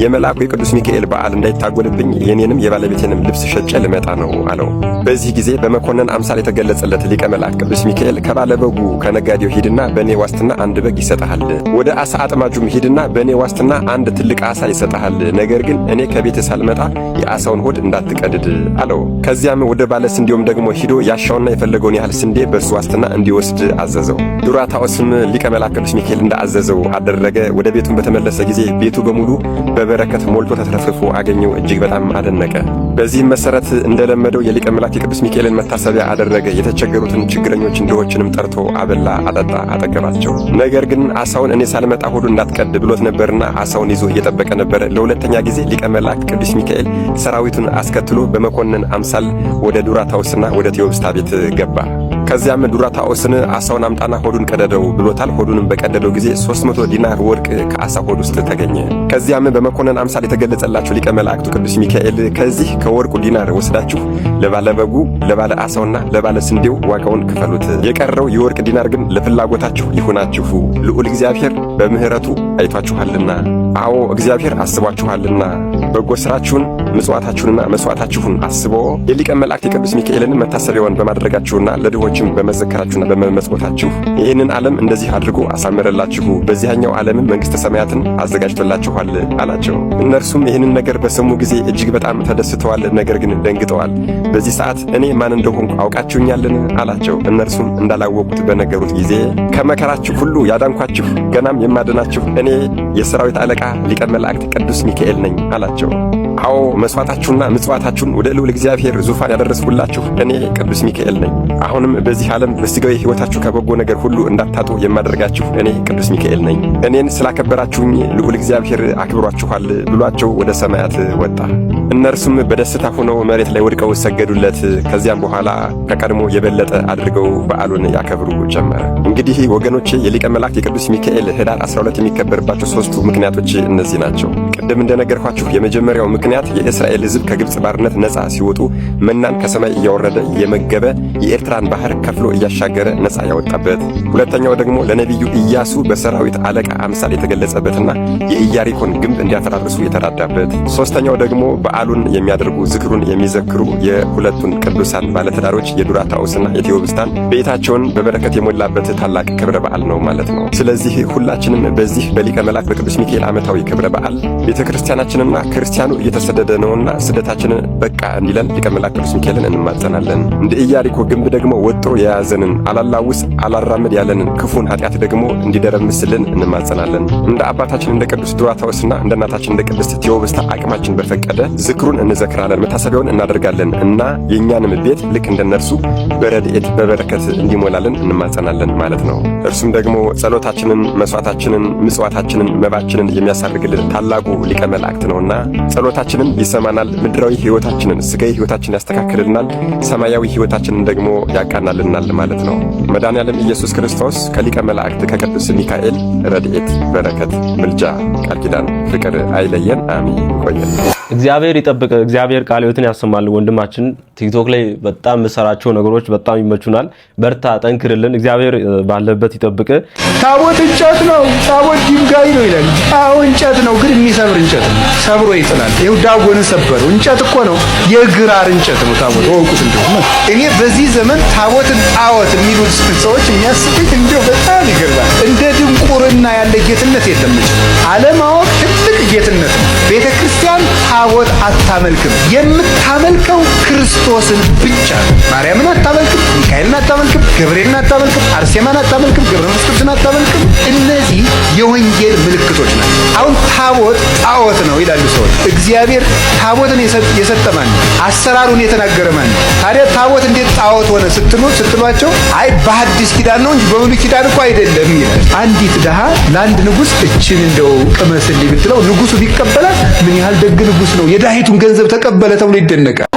Speaker 14: የመልአኩ የቅዱስ ሚካኤል በዓል እንዳይታጎልብኝ የኔንም የባለቤቴንም ልብስ ሸጬ ልመጣ ነው አለው። በዚህ ጊዜ በመኮንን አምሳል የተገለጸለት ሊቀ መላእክት ቅዱስ ሚካኤል ከባለበጉ ከነጋዴው ሂድና በእኔ ዋስትና 1 በግ ይሰጥሃል፣ ወደ አሳ አጥማጁም ሂድና በእኔ ዋስትና 1 ትልቅ አሳ ይሰጥሃል፣ ነገር ግን እኔ ከቤት ሳልመጣ የአሳውን ሆድ እንዳትቀድድ አለው። ከዚያም ወደ ባለ ስንዴውም ደግሞ ሂዶ ያሻውና የፈለገውን ያህል ስንዴ በእርሱ ዋስትና እንዲወስድ አዘዘው። ዱራታኦስም ሊቀ መላእክት ቅዱስ ሚካኤል እንዳዘዘው አደረገ። ወደ ቤቱም በተመለሰ ጊዜ ቤቱ በሙሉ በበረከት ሞልቶ ተትረፍርፎ አገኘው። እጅግ በጣም አደነቀ። በዚህም መሰረት እንደለመደው የሊቀ መላእክት የቅዱስ ሚካኤልን መታሰቢያ አደረገ። የተቸገሩትን ችግረኞችን ድሆችንም ጠርቶ አበላ፣ አጠጣ፣ አጠገባቸው። ነገር ግን አሳውን እኔ ሳልመጣ ሆዱ እንዳትቀድ ብሎት ነበርና አሳውን ይዞ እየጠበቀ ነበር። ለሁለተኛ ጊዜ ሊቀ መላእክት ቅዱስ ሚካኤል ሰራዊቱን አስከትሎ በመኮንን አምሳል ወደ ዱራታኦስና ወደ ቴዎብስታ ቤት ገባ። ከዚያም ዱራታኦስን አሳውን አምጣና ሆዱን ቀደደው ብሎታል። ሆዱንም በቀደደው ጊዜ 300 ዲናር ወርቅ ከአሳ ሆድ ውስጥ ተገኘ። ከዚያም በመኮንን አምሳል የተገለጸላቸው ሊቀ መላእክቱ ቅዱስ ሚካኤል ከዚህ ከወርቁ ዲናር ወስዳችሁ ለባለ በጉ፣ ለባለ አሳውና ለባለ ስንዴው ዋጋውን ክፈሉት፣ የቀረው የወርቅ ዲናር ግን ለፍላጎታችሁ ይሁናችሁ፣ ልዑል እግዚአብሔር በምሕረቱ አይቷችኋልና አዎ እግዚአብሔር አስቧችኋልና በጎ ስራችሁን ምጽዋታችሁንና መስዋዕታችሁን አስቦ የሊቀ መላእክት የቅዱስ ሚካኤልን መታሰቢያውን በማድረጋችሁና ለድሆችም በመዘከራችሁና በመመጽወታችሁ ይህንን ዓለም እንደዚህ አድርጎ አሳመረላችሁ፣ በዚያኛው ዓለምን መንግሥተ ሰማያትን አዘጋጅቶላችኋል አላቸው። እነርሱም ይህንን ነገር በሰሙ ጊዜ እጅግ በጣም ተደስተዋል፣ ነገር ግን ደንግጠዋል። በዚህ ሰዓት እኔ ማን እንደሆንኩ አውቃችሁኛልን አላቸው። እነርሱም እንዳላወቁት በነገሩት ጊዜ ከመከራችሁ ሁሉ ያዳንኳችሁ ገናም የማድናችሁ እኔ የሰራዊት አለቃ ሊቀ መላእክት ቅዱስ ሚካኤል ነኝ አላቸው። አዎ መስዋዕታችሁና ምጽዋታችሁን ወደ ልዑል እግዚአብሔር ዙፋን ያደረስኩላችሁ እኔ ቅዱስ ሚካኤል ነኝ። አሁንም በዚህ ዓለም በሥጋዊ ሕይወታችሁ ከበጎ ነገር ሁሉ እንዳታጡ የማደርጋችሁ እኔ ቅዱስ ሚካኤል ነኝ። እኔን ስላከበራችሁኝ ልዑል እግዚአብሔር አክብሯችኋል ብሏቸው ወደ ሰማያት ወጣ። እነርሱም በደስታ ሆነው መሬት ላይ ወድቀው ሰገዱለት። ከዚያም በኋላ ከቀድሞ የበለጠ አድርገው በዓሉን ያከብሩ ጀመረ። እንግዲህ ወገኖቼ የሊቀ መላእክት የቅዱስ ሚካኤል ኅዳር 12 የሚከበርባቸው ሦስቱ ምክንያቶች እነዚህ ናቸው። ቅድም እንደነገርኳችሁ የመጀመሪያው ምክንያት የእስራኤል ሕዝብ ከግብፅ ባርነት ነፃ ሲወጡ መናን ከሰማይ እያወረደ እየመገበ የኤርትራን ባህር ከፍሎ እያሻገረ ነፃ ያወጣበት። ሁለተኛው ደግሞ ለነቢዩ ኢያሱ በሰራዊት አለቃ አምሳል የተገለጸበትና የኢያሪኮን ግንብ እንዲያፈራርሱ የተራዳበት። ሦስተኛው ደግሞ በዓሉን የሚያደርጉ ዝክሩን የሚዘክሩ የሁለቱን ቅዱሳን ባለትዳሮች የዱራታኦስና የቴዎብስታን ቤታቸውን በበረከት የሞላበት ታላቅ ክብረ በዓል ነው ማለት ነው። ስለዚህ ሁላችንም በዚህ በሊቀ መላእክት በቅዱስ ሚካኤል ዓመታዊ ክብረ በዓል ቤተክርስቲያናችንና ክርስቲያኑ እየተሰደደ ነውና ስደታችንን በቃ እንዲለን ሊቀ መላእክት ቅዱስ ሚካኤልን እንማጸናለን። እንደ ኢያሪኮ ግንብ ደግሞ ወጥሮ የያዘንን አላላውስ አላራምድ ያለንን ክፉን ኃጢአት ደግሞ እንዲደረምስልን እንማጸናለን። እንደ አባታችን እንደ ቅዱስ ዱራታኦስና እንደ እናታችን እንደ ቅድስት ቴዎብስታ አቅማችን በፈቀደ ዝክሩን እንዘክራለን፣ መታሰቢያውን እናደርጋለን እና የእኛንም ቤት ልክ እንደነርሱ በረድኤት በበረከት እንዲሞላልን እንማጸናለን ማለት ነው። እርሱም ደግሞ ጸሎታችንን፣ መስዋዕታችንን፣ ምጽዋታችንን፣ መባችንን የሚያሳርግልን ታላቁ ሊቀ መላእክት ነውና ጸሎታችንን ይሰማናል፣ ምድራዊ ሕይወታችንን ሥጋዊ ሕይወታችንን ያስተካክልልናል፣ ሰማያዊ ሕይወታችንን ደግሞ ያቃናልናል ማለት ነው። መድኃኔዓለም ኢየሱስ ክርስቶስ ከሊቀ መላእክት ከቅዱስ ሚካኤል ረድኤት፣ በረከት፣ ምልጃ፣ ቃል ኪዳን፣ ፍቅር አይለየን። አሜን። ይቆየን።
Speaker 2: እግዚአብሔር ይጠብቅ። እግዚአብሔር ቃለ ሕይወትን ያሰማል። ወንድማችን ቲክቶክ ላይ በጣም የምሰራቸው ነገሮች በጣም ይመቹናል። በርታ፣ ጠንክርልን። እግዚአብሔር ባለበት ይጠብቅ።
Speaker 4: ታቦት እንጨት ነው፣ ታቦት ድንጋይ ነው ይላል። አዎ እንጨት ነው፣ ግን የሚሰብር እንጨት ነው። ሰብሮ ይጥላል። ይኸው ዳጎንን ሰበረው። እንጨት እኮ ነው፣ የግራር እንጨት ነው ታቦት። ወቁት እንደሆነ እኔ በዚህ ዘመን ታቦትን ጣዖት የሚሉት ሰዎች የሚያስቡኝ እንደው በጣም ይገርማል። እንደ ድንቁርና ያለ ጌትነት የለም። አለማወቅ ትልቅ ጌትነት ነው። ቤተክርስቲያን ታቦት አታመልክም። የምታመልከው ክርስቶስን ብቻ ነው። ማርያምን አታመልክም፣ ሚካኤልን አታመልክም፣ ገብርኤልን አታመልክም፣ አርሴማን አታመልክም፣ ገብረ መንፈስ ቅዱስን አታመልክም። እነዚህ የወንጌል ምልክቶች ናቸው። አሁን ታቦት ጣዖት ነው ይላሉ ሰዎች። እግዚአብሔር ታቦትን የሰጠ ማን ነው? አሰራሩን የተናገረ ማን ነው? ታዲያ ታቦት እንዴት ጣዖት ሆነ ስትሏቸው አይ በሐዲስ ኪዳን ነው እንጂ በብሉይ ኪዳን እኮ አይደለም ይላል። አንዲት ድሃ ለአንድ ንጉሥ እችን እንደው ቅመስልኝ ብትለው ንጉሡ ቢቀበላት ምን ያህል ደግ ንጉሥ ነው! የድሃይቱን ገንዘብ ተቀበለ ተብሎ ይደነቃል።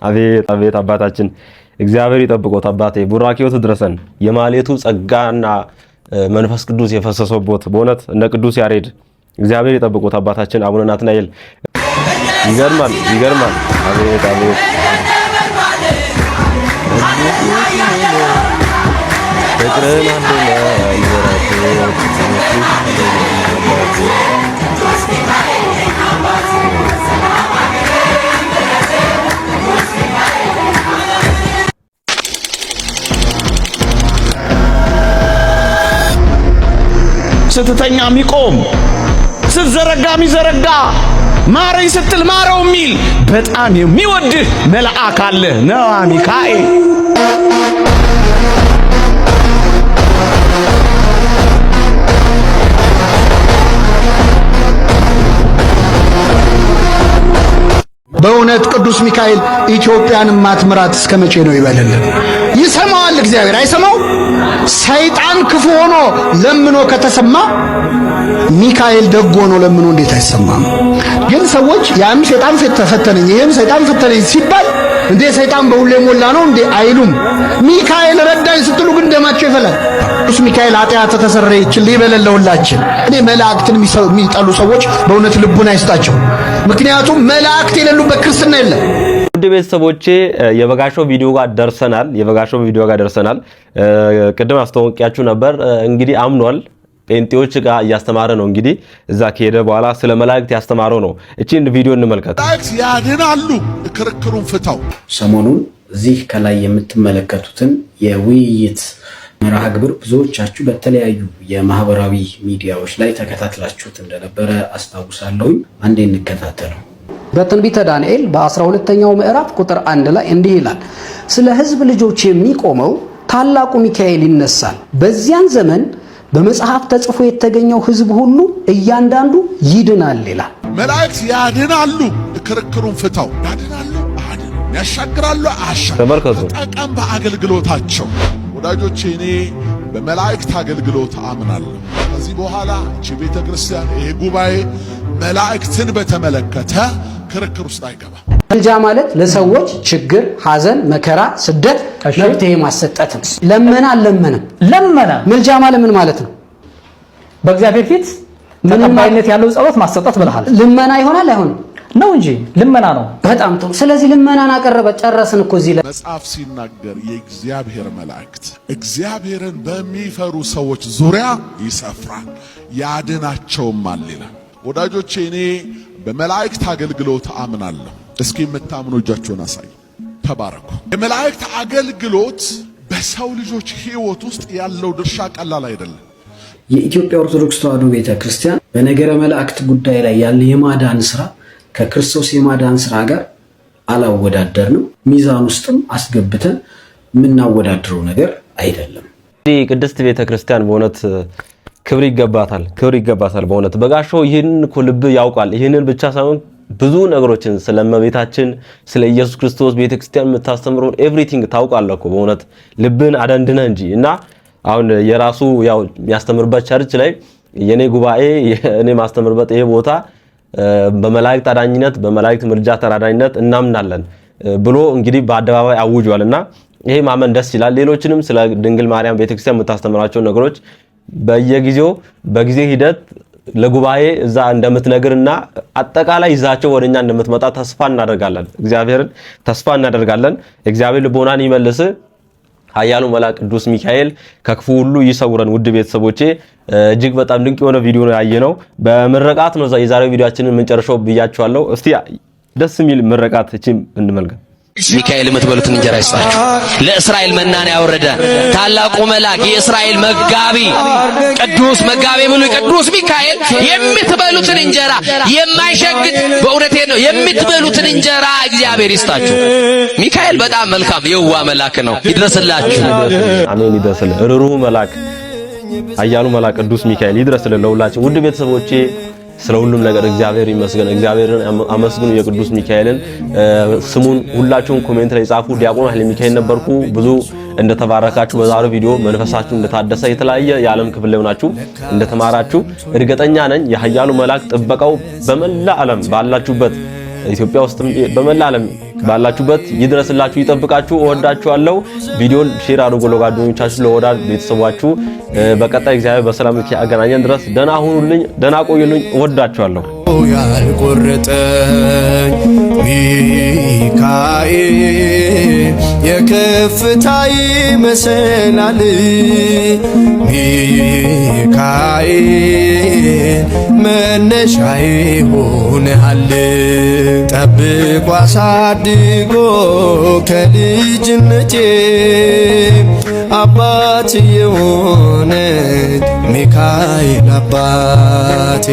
Speaker 2: አቤት አቤት አባታችን እግዚአብሔር ይጠብቆት። አባቴ ቡራኪዎት ድረሰን የማሌቱ ጸጋና መንፈስ ቅዱስ የፈሰሰበት በእውነት እነ ቅዱስ ያሬድ እግዚአብሔር ይጠብቆት። አባታችን አቡነ ናትናኤል ይገርማል ይገርማል። አቤት አቤት ፍቅርን አድለኝ
Speaker 4: ስትተኛ የሚቆም ስትዘረጋ የሚዘረጋ ማረኝ ስትል ማረው የሚል በጣም የሚወድህ መልአክ አለ ነዋ ሚካኤል። በእውነት ቅዱስ ሚካኤል ኢትዮጵያን ማትምራት እስከመቼ ነው ይበልልን? ይሰማዋል እግዚአብሔር አይሰማው? ሰይጣን ክፉ ሆኖ ለምኖ ከተሰማ ሚካኤል ደግ ሆኖ ለምኖ እንዴት አይሰማም? ግን ሰዎች ያም ሰይጣን ተፈተነኝ ይሄም ሰይጣን ፈተነኝ ሲባል እንዴ ሰይጣን በሁሉ የሞላ ነው እንዴ አይሉም። ሚካኤል ረዳኝ ስትሉ ግን ደማቸው ይፈላል። ቅዱስ ሚካኤል ኃጢአት ተሰረየችልኝ ይበለለውላችን። እኔ መላእክትን የሚጠሉ ሰዎች በእውነት ልቡን አይስጣቸው። ምክንያቱም መላእክት የሌሉበት ክርስትና የለም።
Speaker 2: ውድ ቤተሰቦቼ የበጋሻው ቪዲዮ ጋር ደርሰናል። ቅድም አስተዋወቂያችሁ ነበር። እንግዲህ አምኗል። ጴንጤዎች ጋር እያስተማረ ነው። እንግዲህ እዛ ከሄደ በኋላ ስለ መላእክት ያስተማረው ነው። እቺን ቪዲዮ እንመልከት።
Speaker 4: መላእክት ያድናሉ፣ ክርክሩን ፍታው።
Speaker 15: ሰሞኑን እዚህ ከላይ የምትመለከቱትን የውይይት መርሃ ግብር ብዙዎቻችሁ በተለያዩ የማህበራዊ ሚዲያዎች ላይ ተከታትላችሁት እንደነበረ አስታውሳለሁ። አንዴ እንከታተለው።
Speaker 16: በትንቢተ ዳንኤል በ12ኛው ምዕራፍ ቁጥር 1 ላይ እንዲህ ይላል፣ ስለ ሕዝብ ልጆች የሚቆመው ታላቁ ሚካኤል ይነሳል። በዚያን ዘመን በመጽሐፍ ተጽፎ የተገኘው ሕዝብ ሁሉ እያንዳንዱ ይድናል ይላል።
Speaker 4: መላእክት ያድናሉ፣ ክርክሩን ፍታው። ያድናሉ፣ ያሻግራሉ፣
Speaker 2: ተመልከቱ።
Speaker 4: ተጠቀም በአገልግሎታቸው። ወዳጆቼ እኔ በመላእክት አገልግሎት አምናለሁ። ከዚህ በኋላ እቺ ቤተ ክርስቲያን ይሄ ጉባኤ መላእክትን በተመለከተ ክርክር ውስጥ አይገባ።
Speaker 16: መልጃ ማለት ለሰዎች ችግር፣ ሐዘን፣ መከራ፣ ስደት መፍትሄ ማሰጠት ነው። ለመና መልጃ ማለት ምን ማለት ነው?
Speaker 17: በእግዚአብሔር ፊት ተቀባይነት ያለው ጸሎት ማሰጠት ብለሃል።
Speaker 16: ልመና ይሆናል አይሆንም?
Speaker 17: ነው እንጂ ልመና ነው።
Speaker 16: በጣም ጥሩ። ስለዚህ ልመናን አቀረበ፣ ጨረስን እኮ እዚህ ላይ
Speaker 4: መጽሐፍ ሲናገር የእግዚአብሔር መላእክት እግዚአብሔርን በሚፈሩ ሰዎች ዙሪያ ይሰፍራል ያድናቸውማል ይላል። ወዳጆቼ እኔ በመላእክት አገልግሎት አምናለሁ። እስኪ የምታምኑ እጃችሁን አሳዩ። ተባረኩ። የመላእክት አገልግሎት በሰው ልጆች ሕይወት ውስጥ ያለው ድርሻ ቀላል አይደለም።
Speaker 15: የኢትዮጵያ ኦርቶዶክስ ተዋሕዶ ቤተክርስቲያን በነገረ መላእክት ጉዳይ ላይ ያለ የማዳን ስራ ከክርስቶስ የማዳን ስራ ጋር አላወዳደርንም። ሚዛን ውስጥም አስገብተን የምናወዳድረው ነገር አይደለም።
Speaker 2: ቅድስት ቤተክርስቲያን በእውነት ክብር ይገባታል። በእውነት በጋሻው ይህንን እኮ ልብ ያውቃል። ይህንን ብቻ ሳይሆን ብዙ ነገሮችን ስለ እመቤታችን ስለ ኢየሱስ ክርስቶስ ቤተክርስቲያን የምታስተምረውን ኤቭሪቲንግ ታውቃለህ እኮ በእውነት ልብን አደንድነ እንጂ እና አሁን የራሱ ያው የሚያስተምርበት ቸርች ላይ የኔ ጉባኤ እኔ ማስተምርበት ይሄ ቦታ በመላእክት አዳኝነት በመላእክት ምልጃ ተራዳኝነት እናምናለን ብሎ እንግዲህ በአደባባይ አውጇልና ይሄ ማመን ደስ ይላል። ሌሎችንም ስለ ድንግል ማርያም ቤተክርስቲያን የምታስተምራቸው ነገሮች በየጊዜው በጊዜ ሂደት ለጉባኤ እዛ እንደምትነግርና አጠቃላይ ይዛቸው ወደኛ እንደምትመጣ ተስፋ እናደርጋለን። እግዚአብሔርን ተስፋ እናደርጋለን። እግዚአብሔር ልቦናን ይመልስ። ኃያሉ መልአክ ቅዱስ ሚካኤል ከክፉ ሁሉ ይሰውረን። ውድ ቤተሰቦቼ እጅግ በጣም ድንቅ የሆነ ቪዲዮ ነው ያየነው። በምርቃት ነው የዛሬው ቪዲዮአችንን የምንጨርሰው ብያችኋለሁ። እስቲ ደስ የሚል ምርቃት እቺም እንመልከት።
Speaker 7: ሚካኤል የምትበሉትን እንጀራ ይስጣችሁ። ለእስራኤል መናን ያወረደ ታላቁ መልአክ የእስራኤል መጋቢ ቅዱስ መጋቢ ብሉይ ቅዱስ ሚካኤል የምትበሉትን እንጀራ የማይሸግት በእውነቴ ነው የምትበሉትን እንጀራ እግዚአብሔር ይስጣችሁ። ሚካኤል በጣም መልካም የዋ መልአክ ነው። ይድረስላችሁ።
Speaker 2: አሜን። ይድረስልን። ርሩህ መልአክ ኃያሉ መልአክ ቅዱስ ሚካኤል ይድረስልን ለሁላችን። ውድ ቤተሰቦቼ ስለ ሁሉም ነገር እግዚአብሔር ይመስገን። እግዚአብሔርን አመስግኑ። የቅዱስ ሚካኤልን ስሙን ሁላችሁም ኮሜንት ላይ ጻፉ። ዲያቆን ኃይለ ሚካኤል ነበርኩ። ብዙ እንደተባረካችሁ በዛሬው ቪዲዮ መንፈሳችሁ እንደታደሰ የተለያየ የዓለም ክፍል ላይ ሆናችሁ እንደተማራችሁ እርግጠኛ ነኝ። የኃያሉ መልአክ ጥበቃው በመላ ዓለም ባላችሁበት ኢትዮጵያ ውስጥም በመላ ዓለም ባላችሁበት ይድረስላችሁ ይጠብቃችሁ። እወዳችኋለሁ። ቪዲዮን ሼር አድርጉ ለጓደኞቻችሁ ለወዳጅ ቤተሰባችሁ። በቀጣይ እግዚአብሔር በሰላም ያገናኘን ድረስ ደህና ሁኑልኝ፣ ደህና ቆዩልኝ። እወዳችኋለሁ።
Speaker 1: ያልቆረጠኝ ሚካኤል የከፍታዬ መሰላል ሚካኤል መነሻዬ ሆነሃል። ጠብቆ አሳድጎ ከልጅነቴ አባት የሆነ ሚካኤል አባቴ